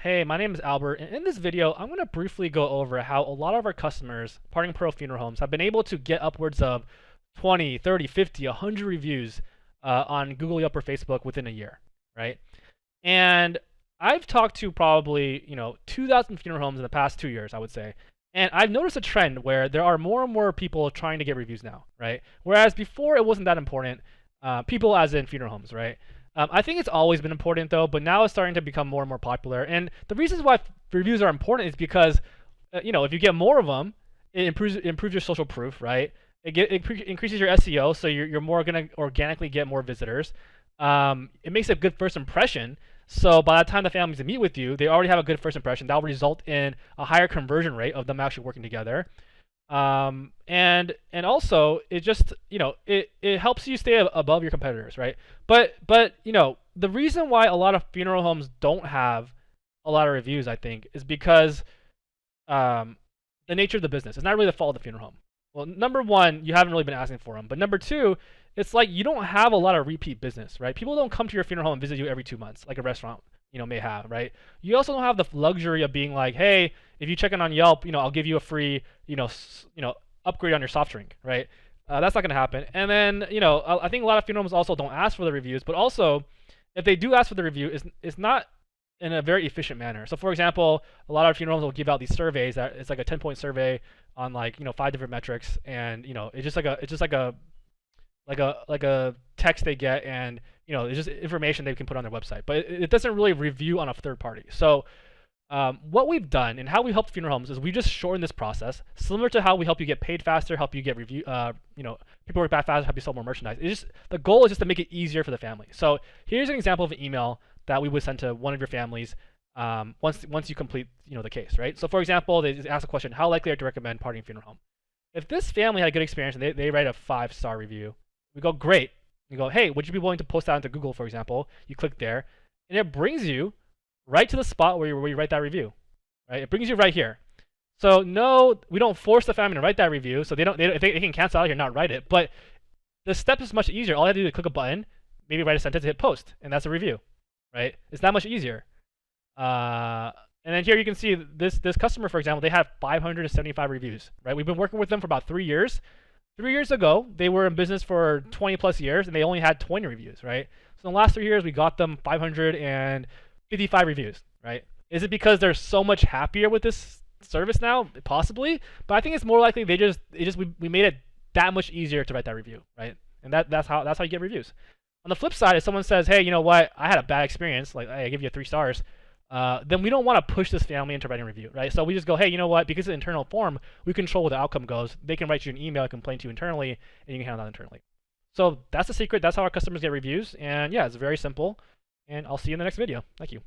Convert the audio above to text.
Hey, my name is Albert, and in this video, I'm going to briefly go over how a lot of our customers, Parting Pearl Funeral Homes, have been able to get upwards of 20, 30, 50, 100 reviews on Google, Yelp, or Facebook within a year, right? And I've talked to probably, 2,000 funeral homes in the past 2 years, I would say. And I've noticed a trend where there are more and more people trying to get reviews now, right? Whereas before it wasn't that important, people as in funeral homes, right? I think it's always been important though, but now it's starting to become more and more popular. And the reasons why reviews are important is because, if you get more of them, it improves your social proof, right? It increases your SEO, so you're more gonna organically get more visitors. It makes a good first impression. So by the time the families meet with you, they already have a good first impression. That will result in a higher conversion rate of them actually working together. And also it just it helps you stay above your competitors, right? But the reason why a lot of funeral homes don't have a lot of reviews, I think, is because the nature of the business. It's not really the fault of the funeral home. Well, number one, you haven't really been asking for them, but number two, it's like you don't have a lot of repeat business, right? People don't come to your funeral home and visit you every 2 months like a restaurant may have, right? You also don't have the luxury of being like, hey, if you check in on Yelp, I'll give you a free upgrade on your soft drink, right? That's not going to happen. And then I think a lot of funeral homes also don't ask for the reviews, but also if they do ask for the review, it's not in a very efficient manner. So for example, a lot of funeral homes will give out these surveys that it's like a 10-point survey on like 5 different metrics, and it's just like a text they get, and it's just information they can put on their website, but it doesn't really review on a third party. So what we've done and how we help funeral homes is we just shorten this process, similar to how we help you get paid faster, help you get people work back faster, help you sell more merchandise. The goal is just to make it easier for the family. So here's an example of an email that we would send to one of your families once you complete the case, right? So for example, they just ask a question: how likely are you to recommend Parting Funeral Home? If this family had a good experience and they write a 5-star review, we go, great. You go, hey, would you be willing to post that into Google, for example? You click there, and it brings you right to the spot where you write that review, right? It brings you right here. So no, we don't force the family to write that review, so if they can cancel out here, not write it. But the step is much easier. All I have to do is click a button, maybe write a sentence, hit post, and that's a review, right? It's that much easier. And then here you can see this customer, for example, they have 575 reviews, right? We've been working with them for about 3 years. 3 years ago, they were in business for 20 plus years, and they only had 20 reviews, right? So in the last 3 years, we got them 555 reviews, right? Is it because they're so much happier with this service now? Possibly, but I think it's more likely we made it that much easier to write that review, right? And that's how you get reviews. On the flip side, if someone says, hey, you know what, I had a bad experience, like, hey, I give you 3 stars, then we don't want to push this family into writing a review, right? So we just go, hey, you know what, because it's an internal form, we control where the outcome goes. They can write you an email, complain to you internally, and you can handle that internally. So that's the secret. That's how our customers get reviews. And yeah, it's very simple. And I'll see you in the next video. Thank you.